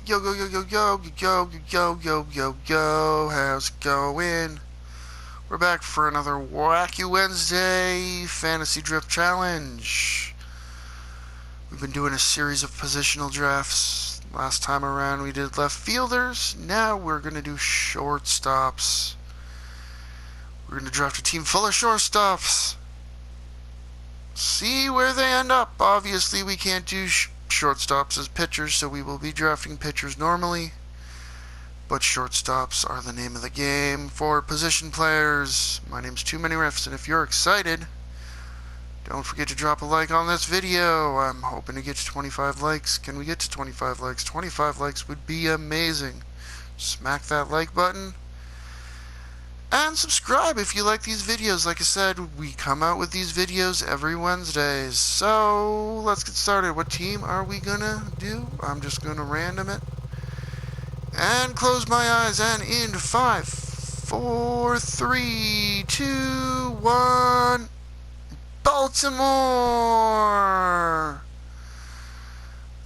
Yo, yo, yo, yo, yo, yo, yo, yo, yo, yo, how's it going? We're back for another Wacky Wednesday Fantasy Drift Challenge. We've been doing a series of positional drafts. Last time around we did left fielders. Now we're going to do shortstops. We're going to draft a team full of shortstops. See where they end up. Obviously, we can't do shortstops as pitchers, so we will be drafting pitchers normally. But shortstops are the name of the game for position players. My name's Too Many Riffs, and if you're excited, don't forget to drop a like on this video. I'm hoping to get to 25 likes. Can we get to 25 likes? 25 likes would be amazing. Smack that like button. And subscribe if you like these videos. Like I said, we come out with these videos every Wednesdays. So, let's get started. What team are we gonna do? I'm just gonna random it. And close my eyes, and in 5, 4, 3, 2, 1... Baltimore!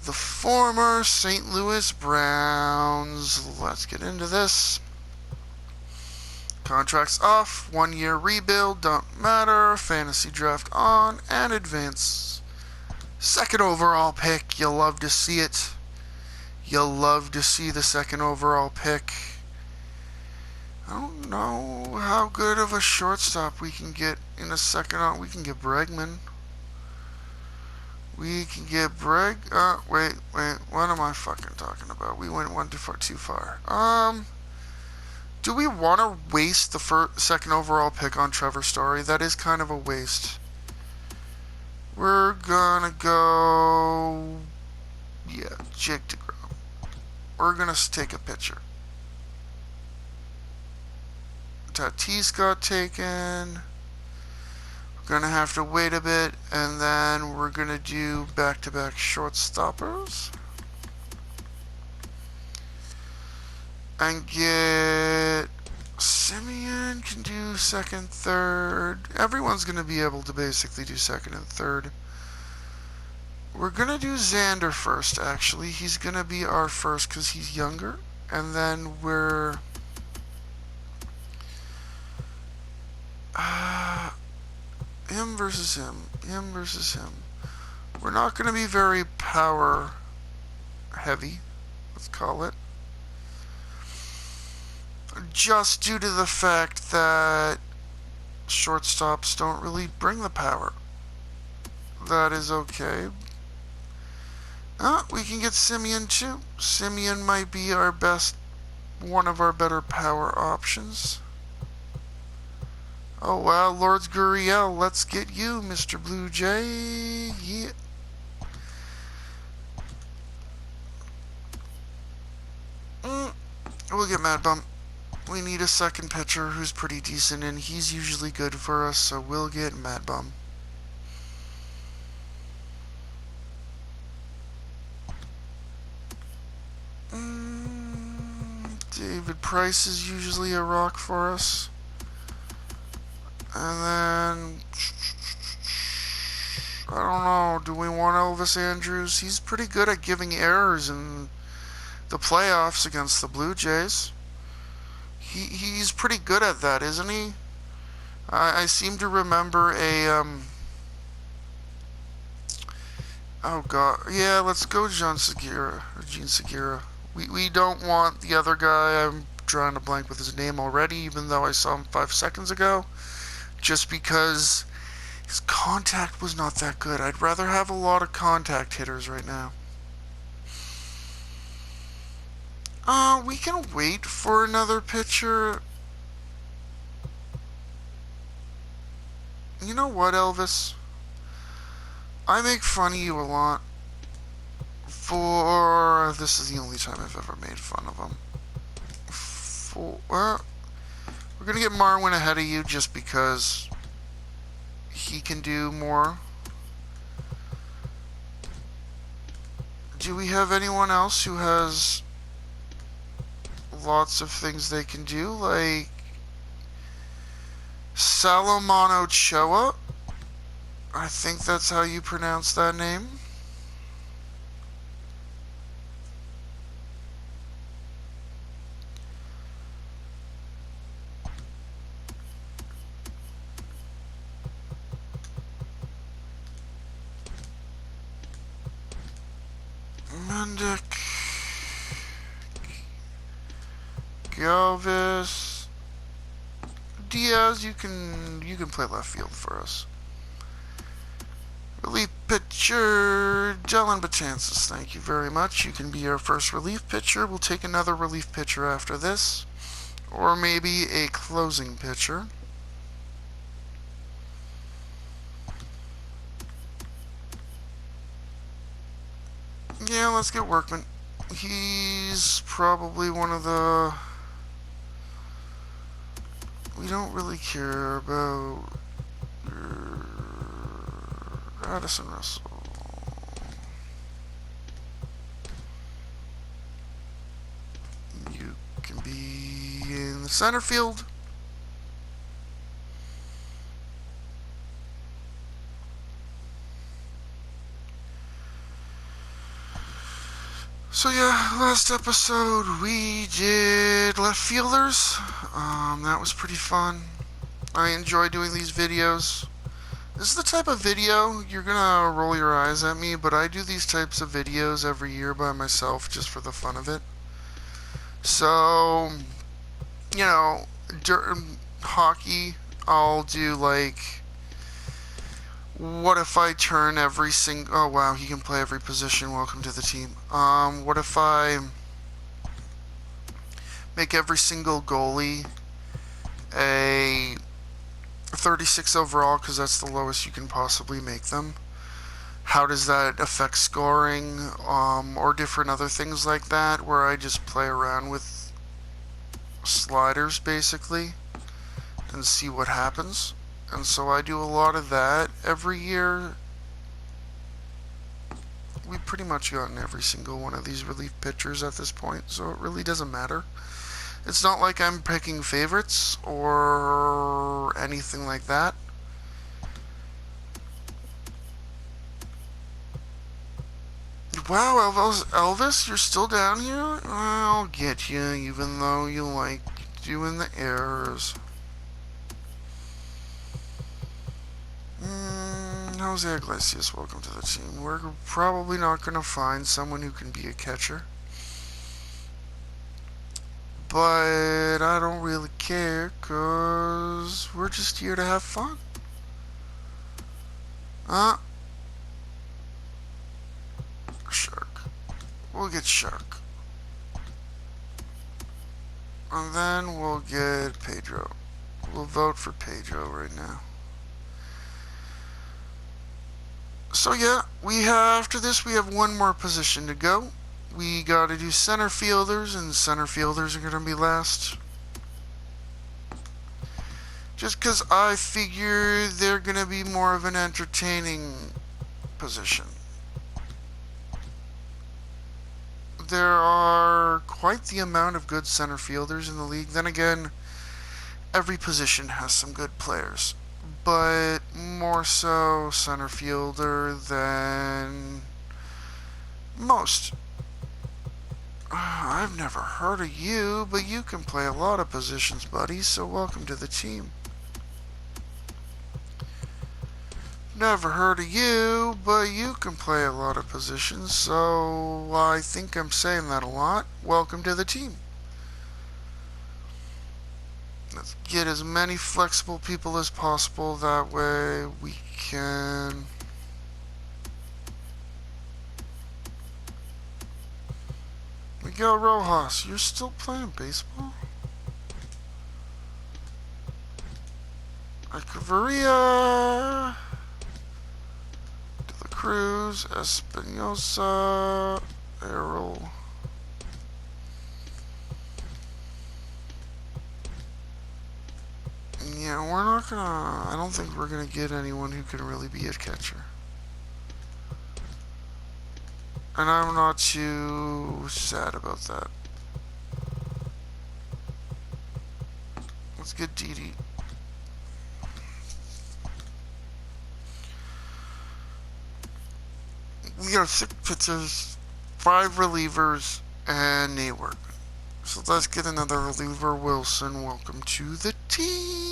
The former St. Louis Browns. Let's get into this. Contracts off, 1 year rebuild, don't matter, fantasy draft on, and advance. Second overall pick, you'll love to see it. You'll love to see the second overall pick. I don't know how good of a shortstop we can get in a second on. We can get Bregman. We can get wait, what am I fucking talking about? We went one too far. Do we want to waste the second overall pick on Trevor Story? That is kind of a waste. We're gonna go... yeah, Jake DeGrom. We're gonna take a pitcher. Tatis got taken. We're gonna have to wait a bit, and then we're gonna do back-to-back shortstoppers. And get... Simeon can do second, third. Everyone's going to be able to basically do second and third. We're going to do Xander first, actually. He's going to be our first because he's younger. And then we're... him versus him. Him versus him. We're not going to be very power heavy, let's call it. Just due to the fact that shortstops don't really bring the power. That is okay. We can get Simeon too. Simeon might be our best, one of our better power options. Oh wow, Lourdes Gurriel, let's get you, Mr. Blue Jay. Yeah. We'll get Mad Bum. We need a second pitcher who's pretty decent, and he's usually good for us, so we'll get Mad Bum. David Price is usually a rock for us. And then... I don't know, do we want Elvis Andrus? He's pretty good at giving errors in the playoffs against the Blue Jays. He's pretty good at that, isn't he? I seem to remember a, oh god, yeah, let's go Gene Segura. We don't want the other guy. I'm drawing a blank with his name already, even though I saw him 5 seconds ago. Just because his contact was not that good. I'd rather have a lot of contact hitters right now. We can wait for another pitcher. You know what, Elvis? I make fun of you a lot. This is the only time I've ever made fun of him. We're gonna get Marwin ahead of you just because he can do more. Do we have anyone else who has lots of things they can do, like Salomon Ochoa? I think that's how you pronounce that name. Mendick, Galvis, Diaz. You can play left field for us. Relief pitcher, Dylan Betances, thank you very much. You can be our first relief pitcher. We'll take another relief pitcher after this. Or maybe a closing pitcher. Yeah, let's get Workman. He's probably one of the... We don't really care about... Addison Russell. You can be in the center field. So yeah, last episode we did left fielders. That was pretty fun. I enjoy doing these videos. This is the type of video you're gonna roll your eyes at me, but I do these types of videos every year by myself just for the fun of it. So, you know, during hockey, I'll do like, what if I turn every single... Oh wow, he can play every position. Welcome to the team. What if I make every single goalie a 36 overall, because that's the lowest you can possibly make them? How does that affect scoring, or different other things like that, where I just play around with sliders basically and see what happens? And so I do a lot of that every year. We've pretty much gotten every single one of these relief pitchers at this point, so it really doesn't matter. It's not like I'm picking favorites or anything like that. Wow, Elvis, you're still down here? I'll get you, even though you like doing the errors. Jose Iglesias, welcome to the team. We're probably not going to find someone who can be a catcher. But I don't really care, because we're just here to have fun. Shark. We'll get Shark. And then we'll get Pedro. We'll vote for Pedro right now. So yeah, after this we have one more position to go. We gotta do center fielders, and center fielders are gonna be last. Just because I figure they're gonna be more of an entertaining position. There are quite the amount of good center fielders in the league. Then again, every position has some good players, but more so center fielder than most. I've never heard of you, but you can play a lot of positions, buddy, so welcome to the team. Never heard of you, but you can play a lot of positions, so I think I'm saying that a lot. Welcome to the team. Let's get as many flexible people as possible, that way we can... Miguel Rojas, you're still playing baseball? Echeverria, De La Cruz, Espinosa, Errol. Yeah, we're not gonna... I don't think we're gonna get anyone who can really be a catcher. And I'm not too sad about that. Let's get Didi. We got 6 pitchers, 5 relievers, and Nate Workman. So let's get another reliever. Wilson, welcome to the team.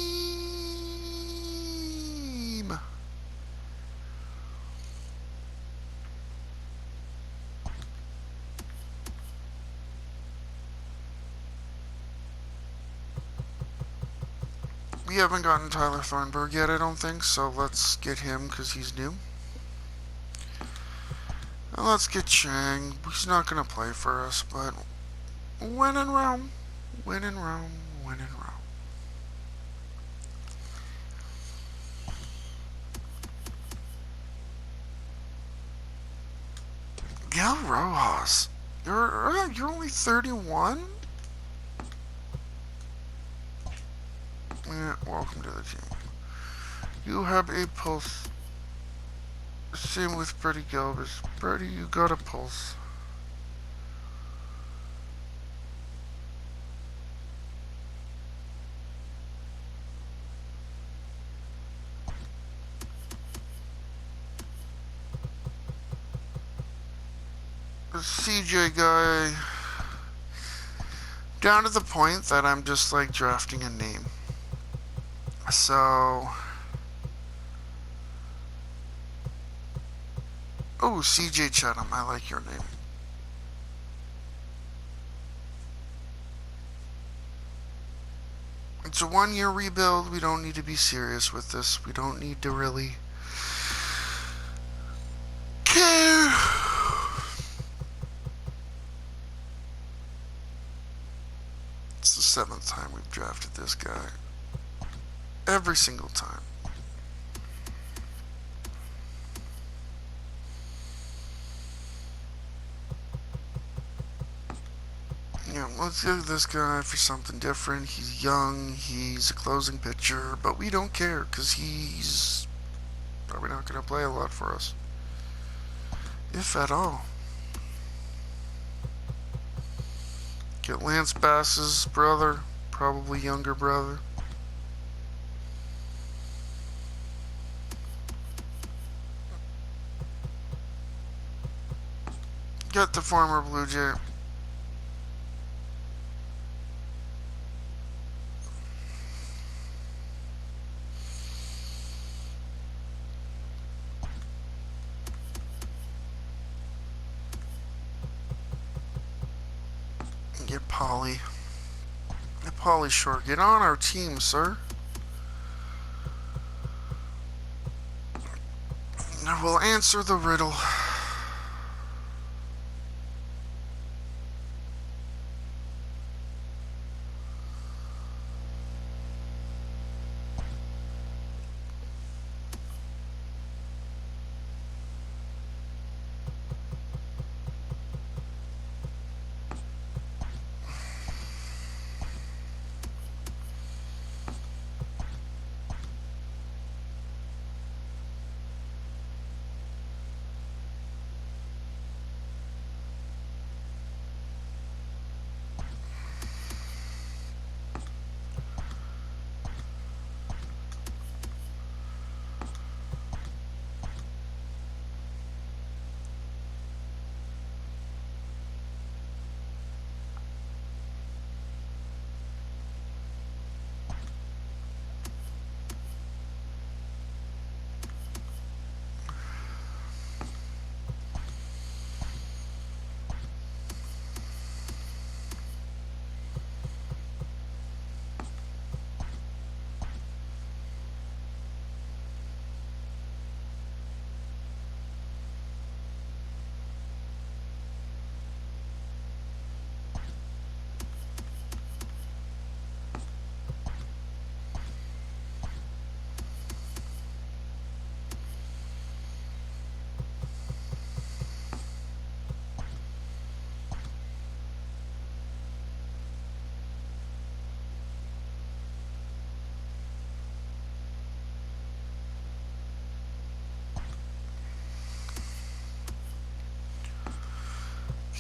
We haven't gotten Tyler Thornburg yet, I don't think, so let's get him because he's new. And let's get Chang. He's not going to play for us, but win in Rome. Win in Rome. Win in Rome. Gil Rojas. You're only 31? Yeah, welcome to the team. You have a pulse. Same with Freddie Galvis. Freddie, you got a pulse. The CJ guy. Down to the point that I'm just like drafting a name. So. Oh, CJ Chatham, I like your name. It's a 1-year rebuild. We don't need to be serious with this. We don't need to really care. It's the 7th time we've drafted this guy. Every single time. Yeah, let's give this guy for something different. He's young, he's a closing pitcher, but we don't care because he's probably not going to play a lot for us. If at all. Get Lance Bass's brother, probably younger brother. Get the former Blue Jay. Get Polly. Get Polly Short. Get on our team, sir. Now we'll answer the riddle.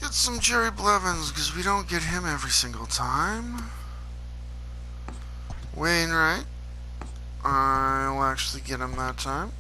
Get some Jerry Blevins, because we don't get him every single time. Wainwright. I'll actually get him that time.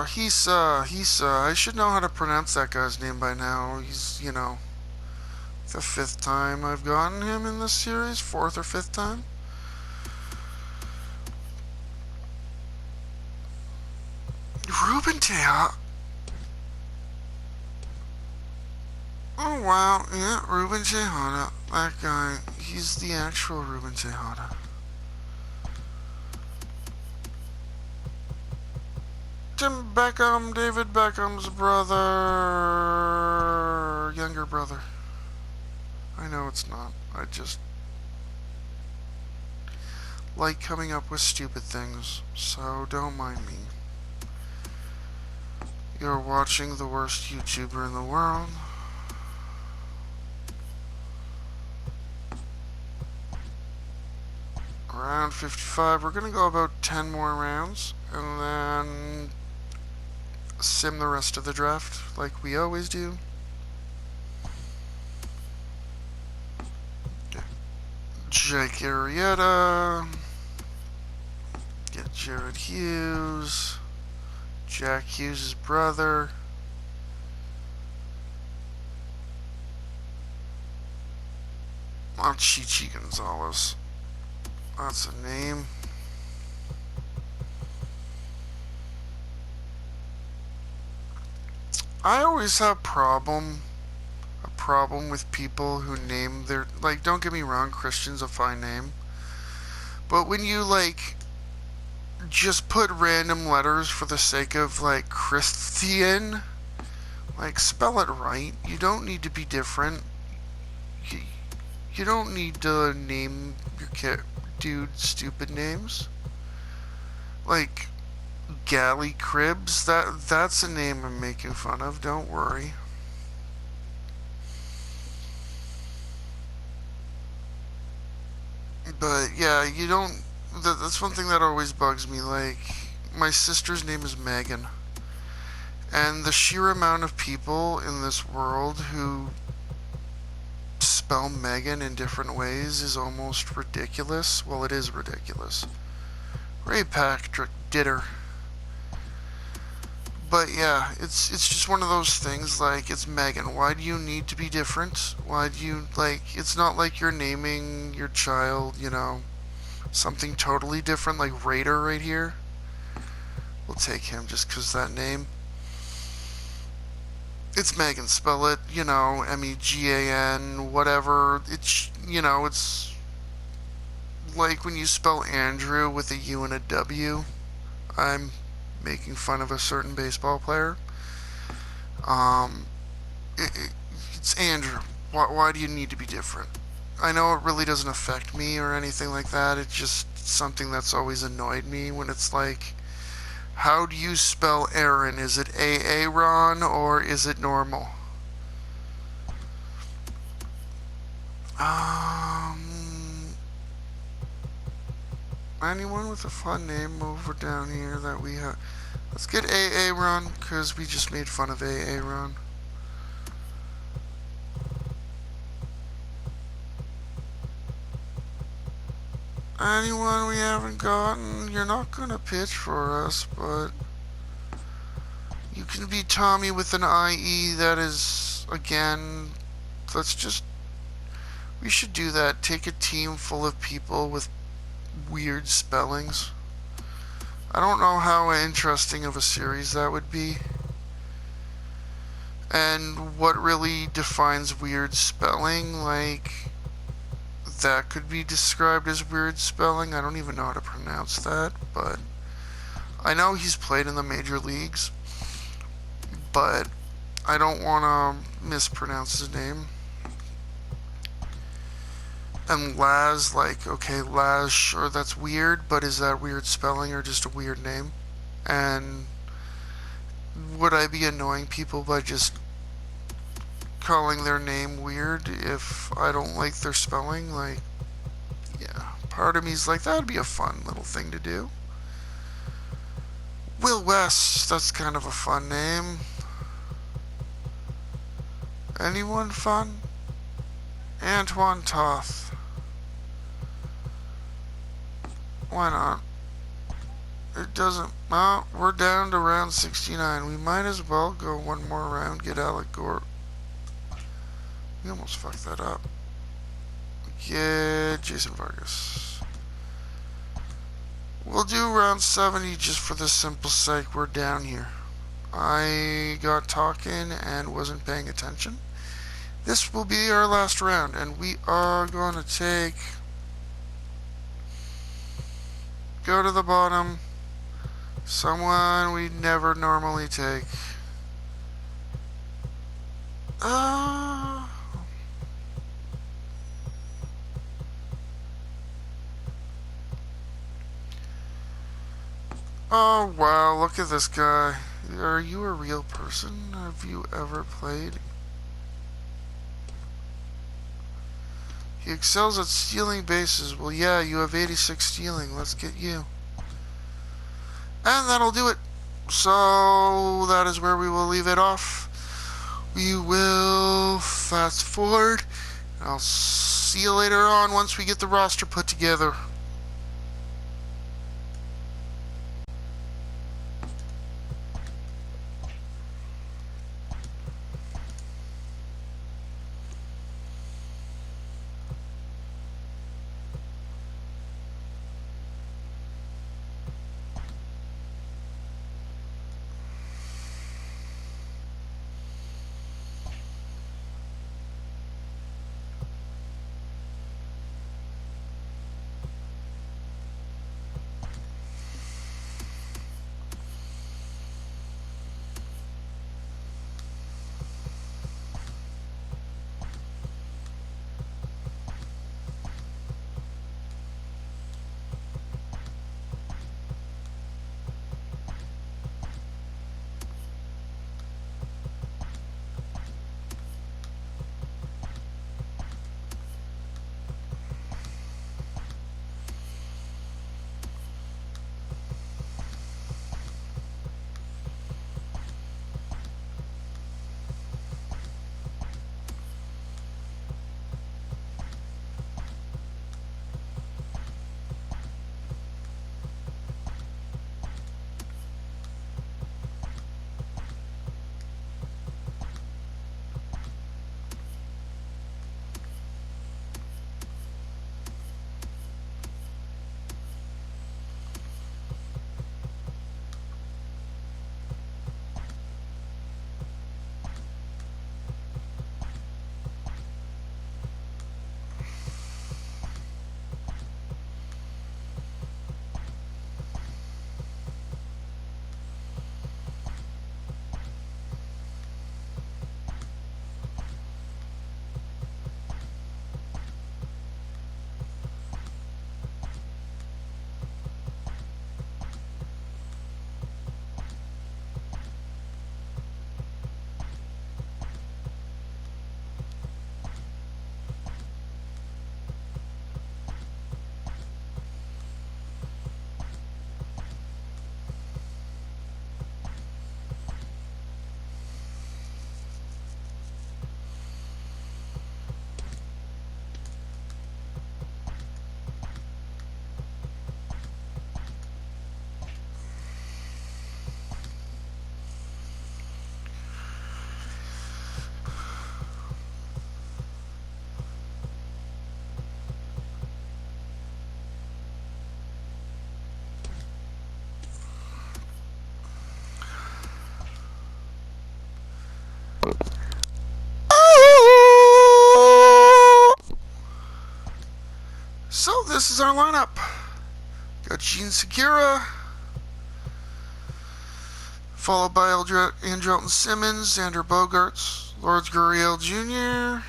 Hisa. I should know how to pronounce that guy's name by now. He's, the fifth time I've gotten him in this series. Fourth or fifth time. Ruben Tejada. Oh, wow. Yeah, Ruben Tejada. That guy. He's the actual Ruben Tejada. Tim Beckham, David Beckham's brother. Younger brother. I know it's not. I just like coming up with stupid things, so don't mind me. You're watching the worst YouTuber in the world. Round 55. We're gonna go about 10 more rounds, and then sim the rest of the draft like we always do. Jake Arrieta. Get Jared Hughes. Jack Hughes' brother. Chichi Gonzalez. That's a name. I always have a problem with people who name their, like, don't get me wrong, Christian's a fine name, but when you, like, just put random letters for the sake of, like, Christian, like, spell it right. You don't need to be different. You don't need to name your dude stupid names. Like Galley Cribs, that's a name I'm making fun of, don't worry. But yeah, you don't, that's one thing that always bugs me. Like, my sister's name is Megan, and the sheer amount of people in this world who spell Megan in different ways is almost ridiculous. Well, it is ridiculous. Ray Patrick Ditter. But yeah, it's just one of those things, like, it's Megan. Why do you need to be different? Why do you, like, it's not like you're naming your child, something totally different, like Raider right here. We'll take him just because that name. It's Megan, spell it, Megan, whatever. It's, it's like when you spell Andrew with a U and a W. I'm making fun of a certain baseball player. It's Andrew. Why do you need to be different? I know it really doesn't affect me or anything like that. It's just something that's always annoyed me when it's like, how do you spell Aaron? Is it Aaron or is it normal? Anyone with a fun name over down here that we have? Let's get Aaron, because we just made fun of Aaron. Anyone we haven't gotten? You're not gonna pitch for us, but you can be Tommy with an IE. That is, again, we should do that. Take a team full of people with weird spellings. I don't know how interesting of a series that would be, and what really defines weird spelling. Like, that could be described as weird spelling. I don't even know how to pronounce that, but I know he's played in the major leagues, but I don't want to mispronounce his name. And Laz, like, okay, Laz, sure, that's weird, but is that weird spelling or just a weird name? And would I be annoying people by just calling their name weird if I don't like their spelling? Like, yeah, part of me's like, that'd be a fun little thing to do. Will West, that's kind of a fun name. Anyone fun? Antoine Toth. Why not? It doesn't. Oh, we're down to round 69. We might as well go one more round, get Alec Gore. We almost fucked that up. Get Jason Vargas. We'll do round 70 just for the simple sake we're down here. I got talking and wasn't paying attention. This will be our last round, and we are going to go to the bottom. Someone we never normally take. Oh wow, look at this guy. Are you a real person? Have you ever played? He excels at stealing bases. Well, yeah, you have 86 stealing. Let's get you. And that'll do it. So that is where we will leave it off. We will fast forward. I'll see you later on once we get the roster put together. So this is our lineup. Got Gene Segura, followed by Andrelton Simmons, Xander Bogaerts, Lourdes Gurriel Jr.,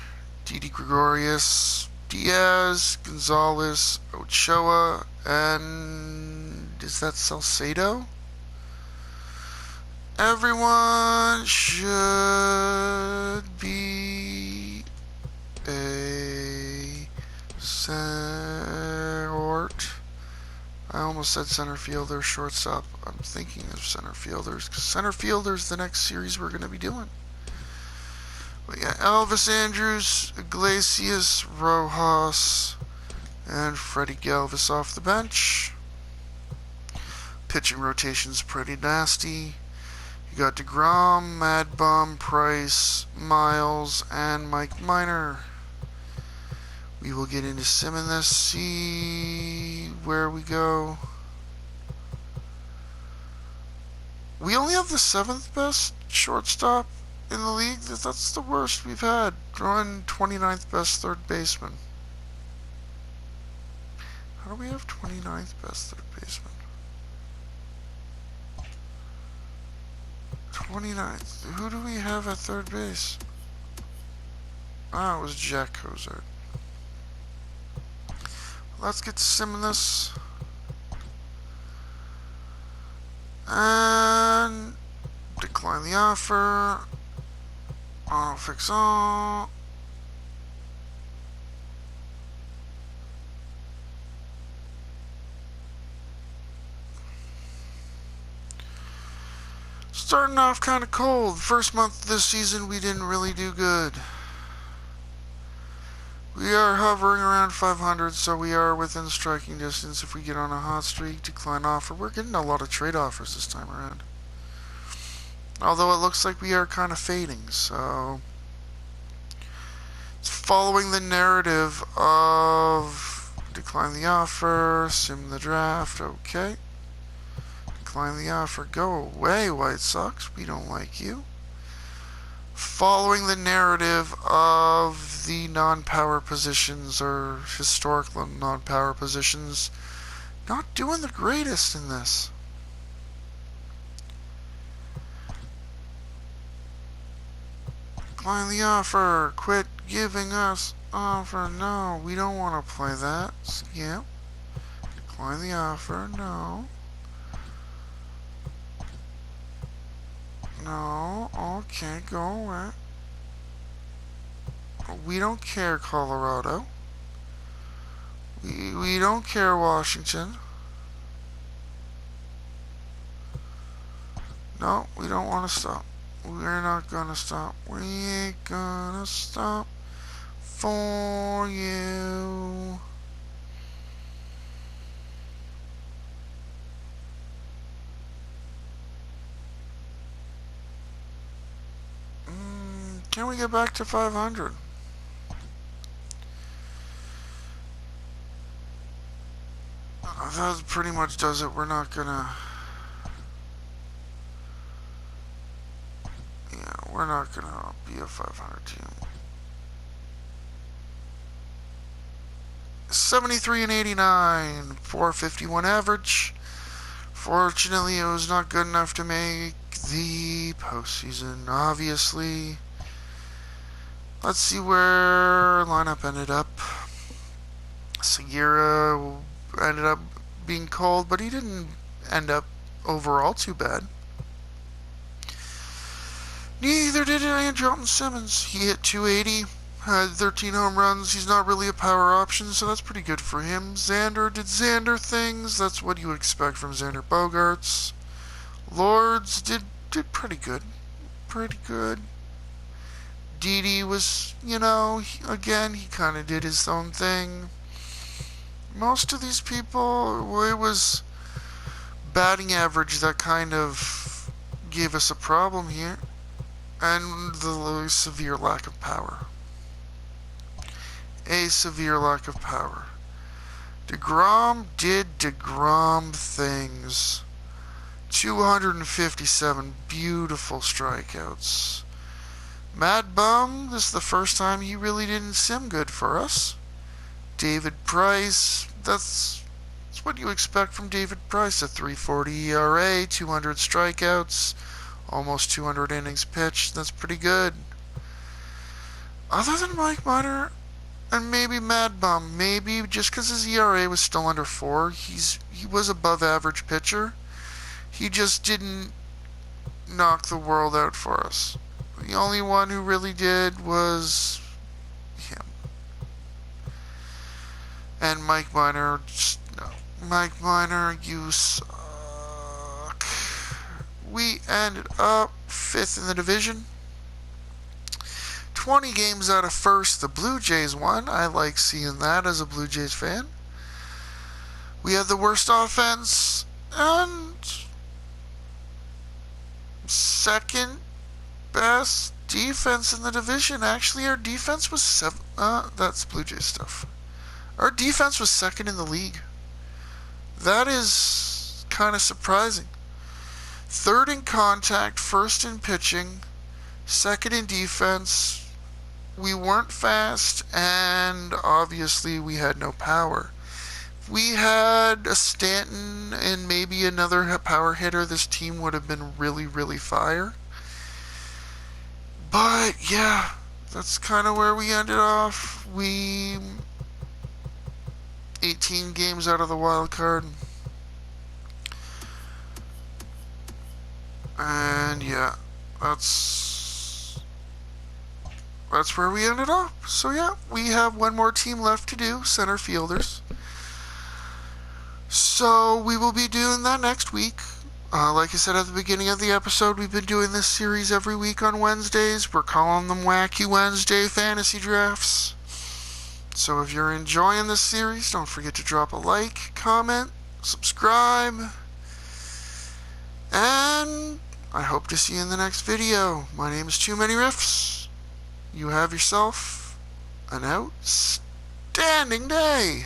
Didi Gregorius, Diaz, Gonzalez, Ochoa, and is that Salcedo? Everyone should be a short. I almost said center fielder, shortstop. I'm thinking of center fielders, because center fielder's the next series we're going to be doing. We got Elvis Andrus, Iglesias, Rojas, and Freddie Galvis off the bench. Pitching rotation's pretty nasty. You got DeGrom, Mad Bum, Price, Miles, and Mike Minor. We will get into simming this, see where we go. We only have the 7th best shortstop in the league. That's the worst we've had. Drawing 29th best third baseman. How do we have 29th best third baseman? 29th. Who do we have at third base? Ah, it was Jack Cozart. Let's get to simming this. And decline the offer. Auto fix all. Starting off kind of cold. First month of this season, we didn't really do good. We are hovering around 500, so we are within striking distance if we get on a hot streak. Decline offer. We're getting a lot of trade offers this time around. Although it looks like we are kind of fading, so it's following the narrative of decline the offer, sim the draft, okay. Decline the offer, go away, White Sox, we don't like you. Following the narrative of the non-power positions, or historical non-power positions, not doing the greatest in this. Decline the offer, quit giving us offer, no, we don't want to play that, yep. Decline the offer, no. No, okay, go away. We don't care, Colorado. We don't care, Washington. No, we don't want to stop. We're not gonna stop. We ain't gonna stop for you. Can we get back to 500? That pretty much does it. We're not gonna... Yeah, we're not gonna be a 500 team. 73 and 89, 451 average. Fortunately, it was not good enough to make the postseason, obviously. Let's see where our lineup ended up. Segura ended up being cold, but he didn't end up overall too bad. Neither did Andrelton Simmons. He hit 280, had 13 home runs. He's not really a power option, so that's pretty good for him. Xander did Xander things. That's what you would expect from Xander Bogaerts. Lords did pretty good. Pretty good. Didi was, you know, again, he kind of did his own thing. Most of these people, it was batting average that kind of gave us a problem here. And the severe lack of power. A severe lack of power. DeGrom did DeGrom things. 257 beautiful strikeouts. Mad Bum, this is the first time he really didn't sim good for us. David Price, that's what you expect from David Price. A 3.40 ERA, 200 strikeouts, almost 200 innings pitched. That's pretty good. Other than Mike Minor and maybe Mad Bum, maybe just because his ERA was still under 4, he was above average pitcher. He just didn't knock the world out for us. The only one who really did was him. And Mike Minor, just, no. Mike Minor, you suck. We ended up 5th in the division. 20 games out of first, the Blue Jays won. I like seeing that as a Blue Jays fan. We had the worst offense And second best defense in the division. Actually, our defense was that's Blue Jays stuff. Our defense was second in the league. That is kind of surprising. Third in contact, first in pitching, second in defense. We weren't fast, and obviously we had no power. If we had a Stanton and maybe another power hitter, this team would have been really, really fire. But yeah, that's kind of where we ended off. We 18 games out of the wild card. And yeah, that's where we ended up. So yeah, we have one more team left to do, center fielders. So we will be doing that next week. Like I said at the beginning of the episode, we've been doing this series every week on Wednesdays. We're calling them Wacky Wednesday Fantasy Drafts. So if you're enjoying this series, don't forget to drop a like, comment, subscribe, and I hope to see you in the next video. My name is Too Many Riffs. You have yourself an outstanding day.